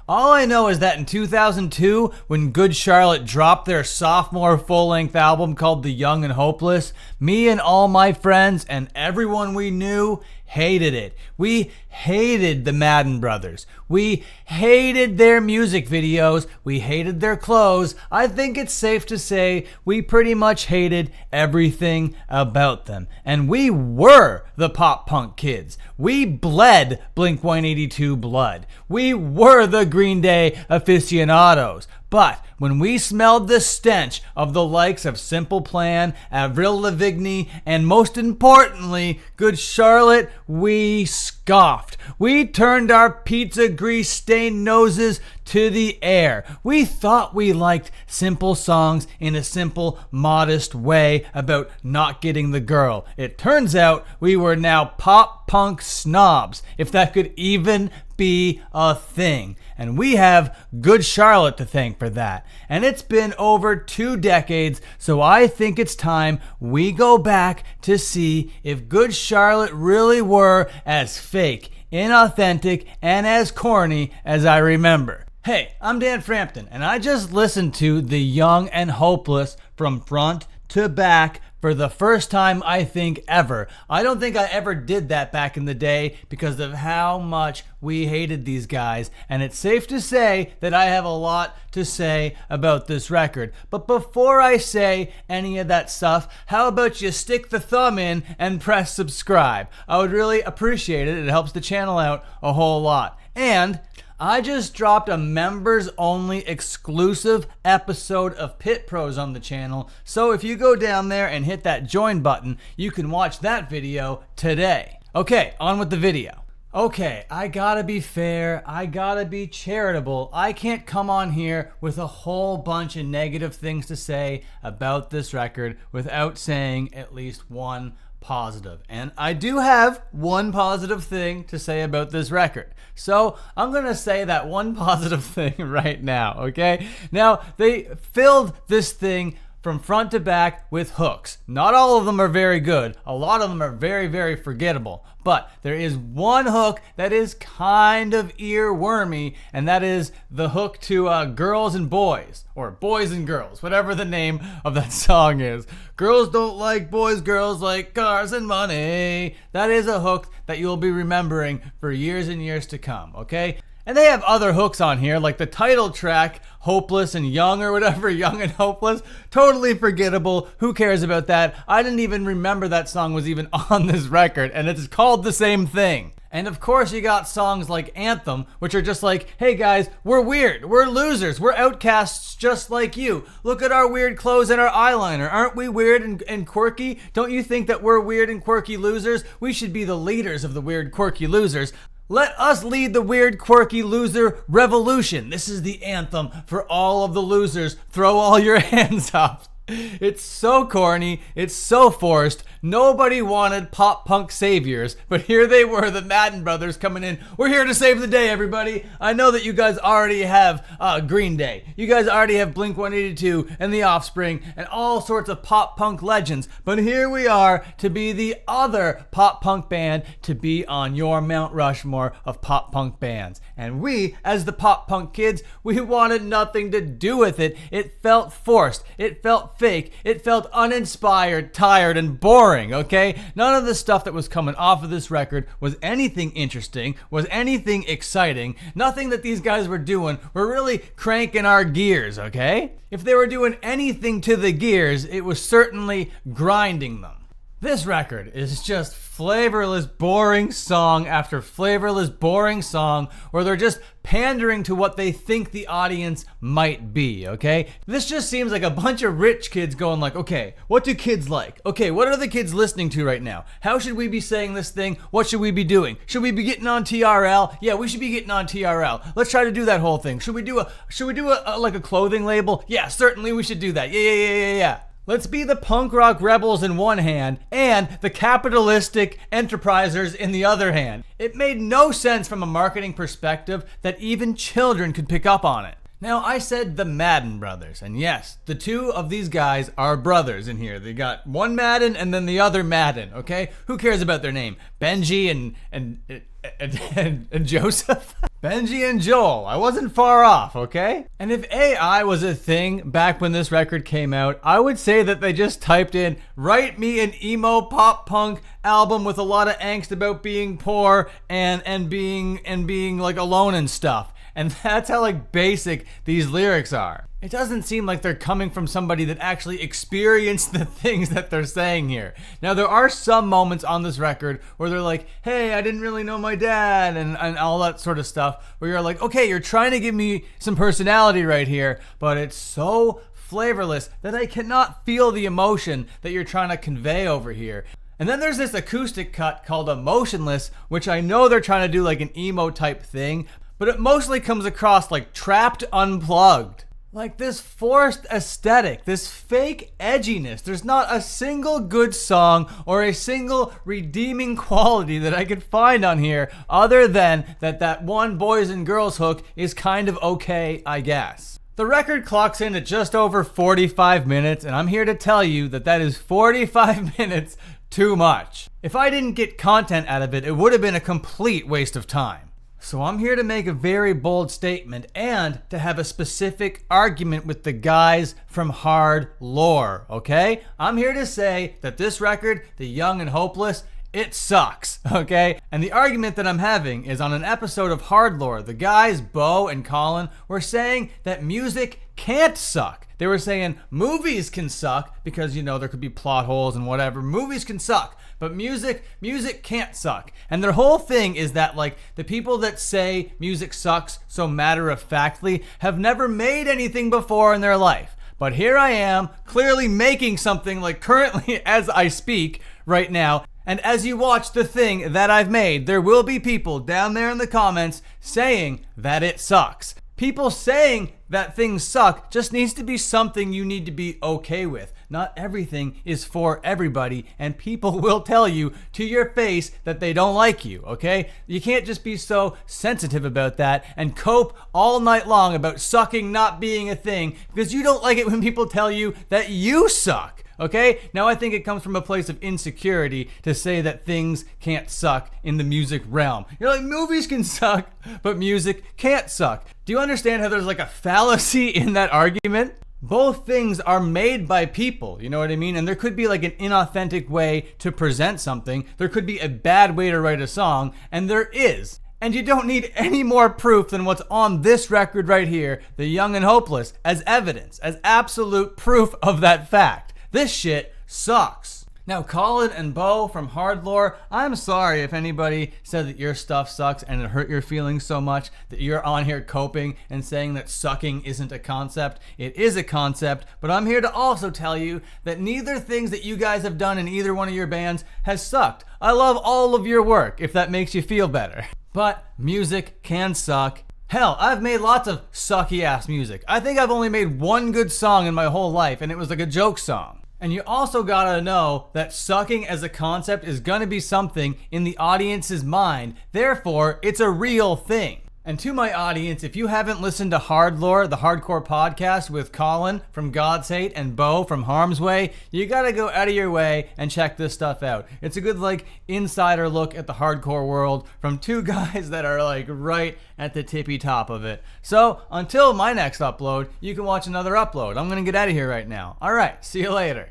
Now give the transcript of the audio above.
All I know is that in 2002, when Good Charlotte dropped their sophomore full-length album called The Young and Hopeless, me and all my friends and everyone we knew hated it. We hated the Madden Brothers. We hated their music videos. We hated their clothes. I think it's safe to say we pretty much hated everything about them. And we were the pop punk kids. We bled Blink-182 blood. We were the Green Day aficionados. But when we smelled the stench of the likes of Simple Plan, Avril Lavigne, and most importantly, Good Charlotte, we scoffed. We turned our pizza grease-stained noses to the air. We thought we liked simple songs in a simple, modest way about not getting the girl. It turns out we were now pop punk snobs, if that could even be a thing. And we have Good Charlotte to thank for that. And it's been over 2 decades, so I think it's time we go back to see if Good Charlotte really were as fake, inauthentic, and as corny as I remember. Hey, I'm Dan Frampton, and I just listened to The Young and Hopeless from front to back for the first time, I think, ever. I don't think I ever did that back in the day because of how much we hated these guys, and it's safe to say that I have a lot to say about this record. But before I say any of that stuff, how about you stick the thumb in and press subscribe? I would really appreciate it. It helps the channel out a whole lot. And I just dropped a members-only exclusive episode of Pit Pros on the channel, so if you go down there and hit that join button, you can watch that video today. Okay, on with the video. Okay, I gotta be fair, I gotta be charitable. I can't come on here with a whole bunch of negative things to say about this record without saying at least one positive. And I do have one positive thing to say about this record. So I'm going to say that one positive thing right now, okay? Now, they filled this thing from front to back with hooks. Not all of them are very good. A lot of them are very, very forgettable. But there is one hook that is kind of earwormy, and that is the hook to Girls and Boys, or Boys and Girls, whatever the name of that song is. Girls don't like boys, girls like cars and money. That is a hook that you'll be remembering for years and years to come, okay? And they have other hooks on here, like the title track, Hopeless and Young or whatever, Young and Hopeless. Totally forgettable. Who cares about that? I didn't even remember that song was even on this record, and it's called the same thing. And of course you got songs like Anthem, which are just like, hey guys, we're weird, we're losers, we're outcasts just like you. Look at our weird clothes and our eyeliner. Aren't we weird and quirky? Don't you think that we're weird and quirky losers? We should be the leaders of the weird, quirky losers. Let us lead the weird, quirky loser revolution. This is the anthem for all of the losers. Throw all your hands up. It's so corny, it's so forced. Nobody wanted pop punk saviors, but here they were, the Madden Brothers coming in. We're here to save the day, everybody. I know that you guys already have Green Day. You guys already have Blink-182 and The Offspring and all sorts of pop punk legends, but here we are to be the other pop punk band to be on your Mount Rushmore of pop punk bands. And we, as the pop punk kids, we wanted nothing to do with it. It felt forced. It felt fake. It felt uninspired, tired, and boring, okay? None of the stuff that was coming off of this record was anything interesting, was anything exciting. Nothing that these guys were doing were really cranking our gears, okay? If they were doing anything to the gears, it was certainly grinding them. This record is just flavorless, boring song after flavorless, boring song where they're just pandering to what they think the audience might be, okay? This just seems like a bunch of rich kids going like, okay, what do kids like? Okay, what are the kids listening to right now? How should we be saying this thing? What should we be doing? Should we be getting on TRL? Yeah, we should be getting on TRL. Let's try to do that whole thing. Should we do a like a clothing label? Yeah, certainly we should do that. Yeah. Let's be the punk rock rebels in one hand and the capitalistic enterprisers in the other hand. It made no sense from a marketing perspective that even children could pick up on it. Now, I said the Madden brothers, and yes, the two of these guys are brothers in here. They got one Madden and then the other Madden, okay? Who cares about their name? Benji and Joseph? Benji and Joel. I wasn't far off, okay? And if AI was a thing back when this record came out, I would say that they just typed in, write me an emo pop punk album with a lot of angst about being poor and being like alone and stuff. And that's how like basic these lyrics are. It doesn't seem like they're coming from somebody that actually experienced the things that they're saying here. Now, there are some moments on this record where they're like, hey, I didn't really know my dad, and all that sort of stuff, where you're like, okay, you're trying to give me some personality right here, but it's so flavorless that I cannot feel the emotion that you're trying to convey over here. And then there's this acoustic cut called Emotionless, which I know they're trying to do like an emo type thing, but it mostly comes across like Trapped Unplugged. Like this forced aesthetic, this fake edginess. There's not a single good song or a single redeeming quality that I could find on here other than that one boys and girls hook is kind of okay, I guess. The record clocks in at just over 45 minutes, and I'm here to tell you that is 45 minutes too much. If I didn't get content out of it, it would have been a complete waste of time. So I'm here to make a very bold statement and to have a specific argument with the guys from Hard Lore, okay? I'm here to say that this record, The Young and Hopeless, it sucks, okay? And the argument that I'm having is on an episode of Hard Lore, the guys, Bo and Colin, were saying that music can't suck. They were saying movies can suck because, you know, there could be plot holes and whatever. Movies can suck. But music can't suck. And their whole thing is that, like, the people that say music sucks so matter-of-factly have never made anything before in their life. But here I am, clearly making something, like, currently as I speak right now. And as you watch the thing that I've made, there will be people down there in the comments saying that it sucks. People saying that things suck just needs to be something you need to be okay with. Not everything is for everybody, and people will tell you to your face that they don't like you, okay? You can't just be so sensitive about that and cope all night long about sucking not being a thing because you don't like it when people tell you that you suck. Okay? Now I think it comes from a place of insecurity to say that things can't suck in the music realm. You're like, movies can suck, but music can't suck. Do you understand how there's like a fallacy in that argument? Both things are made by people, you know what I mean? And there could be like an inauthentic way to present something. There could be a bad way to write a song, and there is. And you don't need any more proof than what's on this record right here, The Young and Hopeless, as evidence, as absolute proof of that fact. This shit sucks. Now, Colin and Bo from Hard Lore, I'm sorry if anybody said that your stuff sucks and it hurt your feelings so much that you're on here coping and saying that sucking isn't a concept. It is a concept, but I'm here to also tell you that neither things that you guys have done in either one of your bands has sucked. I love all of your work, if that makes you feel better. But music can suck. Hell, I've made lots of sucky ass music. I think I've only made one good song in my whole life, and it was like a joke song. And you also gotta know that sucking as a concept is gonna be something in the audience's mind. Therefore, it's a real thing. And to my audience, if you haven't listened to Hard Lore, the hardcore podcast with Colin from God's Hate and Bo from Harm's Way, you gotta go out of your way and check this stuff out. It's a good like insider look at the hardcore world from two guys that are like right at the tippy top of it. So until my next upload, you can watch another upload. I'm gonna get out of here right now. All right, see you later.